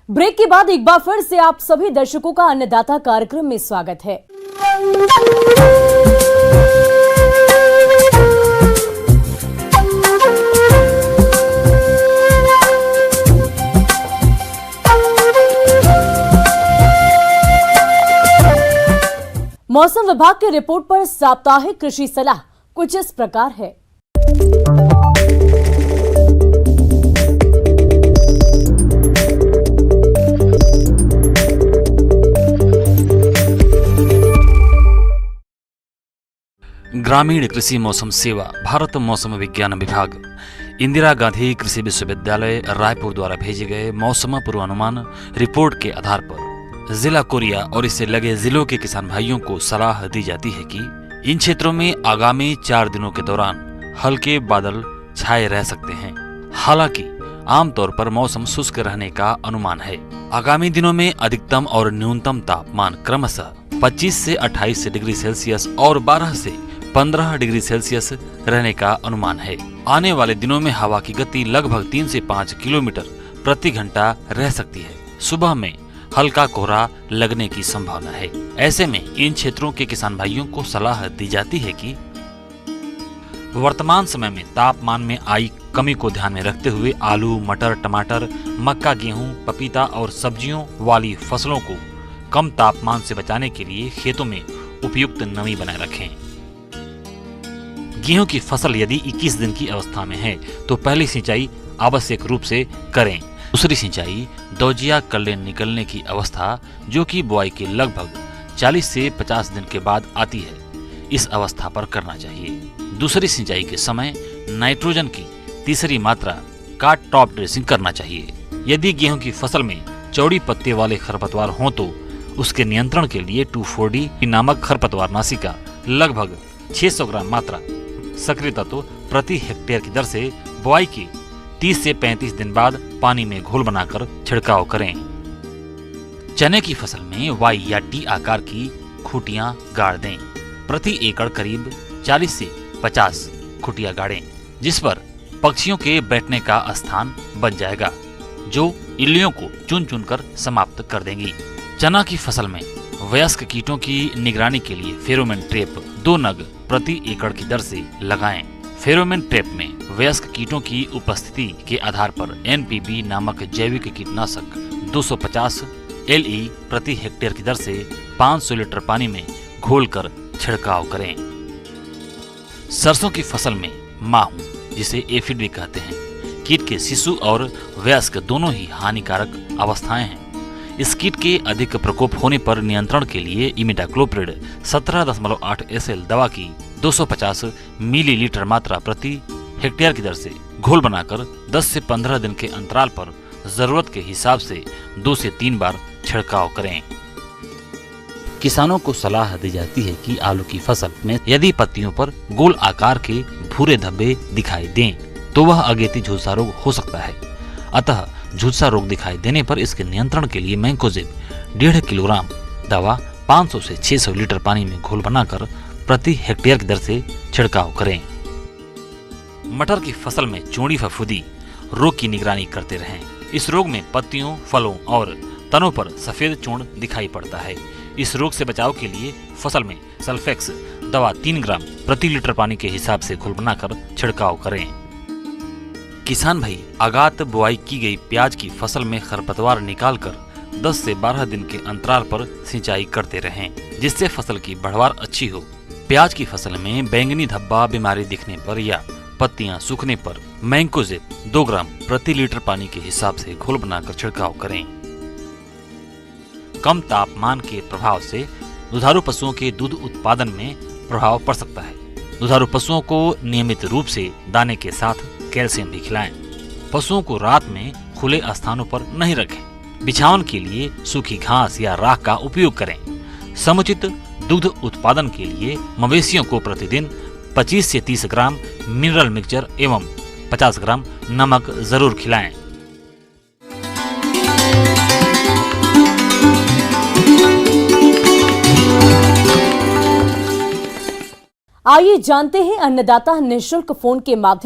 Break के बाद एक बार फिर से आप सभी दर्शकों का अन्नदाता कार्यक्रम में स्वागत है। मौसम विभाग की रिपोर्ट पर साप्ताहिक कृषि सलाह कुछ इस प्रकार है। ग्रामीण कृषि मौसम सेवा, भारत मौसम विज्ञान विभाग, इंदिरा गांधी कृषि विश्वविद्यालय रायपुर द्वारा भेजे गए मौसम पूर्वानुमान रिपोर्ट के आधार पर जिला कोरिया और इससे लगे जिलों के किसान भाइयों को सलाह दी जाती है कि इन क्षेत्रों में आगामी 4 दिनों के दौरान हल्के बादल छाए रह सकते हैं। हालांकि आमतौर पर मौसम शुष्क रहने का अनुमान है। आगामी दिनों में अधिकतम और न्यूनतम तापमान क्रमशः 25 से 28 डिग्री सेल्सियस और 12 से 15 डिग्री सेल्सियस रहने का अनुमान है। आने वाले दिनों में हवा की गति लगभग 3 से 5 किलोमीटर प्रति घंटा रह सकती है। सुबह में हल्का कोहरा लगने की संभावना है। ऐसे में इन क्षेत्रों के किसान भाइयों को सलाह दी जाती है कि वर्तमान समय में तापमान में आई कमी को ध्यान में रखते हुए आलू, मटर, टमाटर, मक्का, गेहूं, पपीता और सब्जियों वाली फसलों को कम तापमान से बचाने के लिए खेतों में उपयुक्त नमी बनाए रखें। गेहूं की फसल यदि 21 दिन की अवस्था में है तो पहली सिंचाई आवश्यक रूप से करें। दूसरी सिंचाई दौजिया कल्ले निकलने की अवस्था, जो कि बुआई के लगभग 40 से 50 दिन के बाद आती है, इस अवस्था पर करना चाहिए। दूसरी सिंचाई के समय नाइट्रोजन की तीसरी मात्रा का टॉप ड्रेसिंग करना चाहिए। यदि गेहूं की फसल में चौड़ी पत्ते वाले खरपतवार हों तो उसके नियंत्रण के लिए 2,4-D नामक खरपतवारनाशी का लगभग 600 ग्राम मात्रा सक्रिय तत्व प्रति हेक्टेयर की दर से बुआई के 30 से 35 दिन बाद पानी में घोल बनाकर छिड़काव करें। चने की फसल में वाई या टी आकार की खूंटियां गाड़ दें। प्रति एकड़ करीब 40 से 50 खूंटियां गाड़ें, जिस पर पक्षियों के बैठने का स्थान बन जाएगा, जो इल्लियों को चुन चुन कर समाप्त कर देंगी। चना की फसल में वयस्क कीटों की निगरानी के लिए फेरोमोन ट्रैप 2 नग प्रति एकड़ की दर से लगाएं। फेरोमोन ट्रैप में वयस्क कीटों की उपस्थिति के आधार पर NPB नामक जैविक कीटनाशक 250 LE प्रति हेक्टेयर की दर से 500 लीटर पानी में घोलकर छिड़काव करें। सरसों की फसल में माहू, जिसे एफिड भी कहते हैं, कीट के शिशु और वयस्क दोनों ही हानिकारक अवस्थाएं हैं। इस कीट के अधिक प्रकोप होने पर नियंत्रण के लिए इमिडाक्लोप्रिड 17.8 SL दवा की 250 मिलीलीटर मात्रा प्रति हेक्टेयर की दर से घोल बनाकर 10 से 15 दिन के अंतराल पर जरूरत के हिसाब से 2 से 3 बार छिड़काव करें। किसानों को सलाह दी जाती है कि आलू की फसल में यदि पत्तियों पर गोल आकार के भूरे धब्बे दिखाई दें तो वह अगेती झुलसा रोग हो सकता है। अतः झुलसा रोग दिखाई देने पर इसके नियंत्रण के लिए मैंकोजेब 1.5 किलोग्राम दवा 500 से 600 लीटर पानी में घोल बनाकर प्रति हेक्टेयर की दर से छिड़काव करें। मटर की फसल में चूड़ी फफूंदी रोग की निगरानी करते रहें। इस रोग में पत्तियों, फलों और तनों पर सफेद चूर्ण दिखाई पड़ता है। इस रोग से बचाव के लिए फसल में सल्फेक्स दवा 3 ग्राम प्रति लीटर पानी के हिसाब से घोल बनाकर छिड़काव करें। किसान भाई आगात बुआई की गई प्याज की फसल में खरपतवार निकालकर 10 से 12 दिन के अंतराल पर सिंचाई करते रहें, जिससे फसल की बढ़वार अच्छी हो। प्याज की फसल में बैंगनी धब्बा बीमारी दिखने पर या पत्तियां सूखने पर मैंकोजेब 2 ग्राम प्रति लीटर पानी के हिसाब से घोल बनाकर छिड़काव करें। कम तापमान के प्रभाव से दुधारू पशुओं के दूध उत्पादन में प्रभाव पड़ सकता है। दुधारू पशुओं को नियमित रूप से दाने के साथ कैल्शियम भी खिलाएं। पशुओं को रात में खुले स्थानों पर नहीं रखें। बिछावन के लिए सूखी घास या राख का उपयोग करें। समुचित दूध उत्पादन के लिए मवेशियों को प्रतिदिन 25 से 30 ग्राम मिनरल मिक्सचर एवं 50 ग्राम नमक जरूर खिलाएं। आइए जानते हैं अन्नदाता निःशुल्क फोन के माध्यम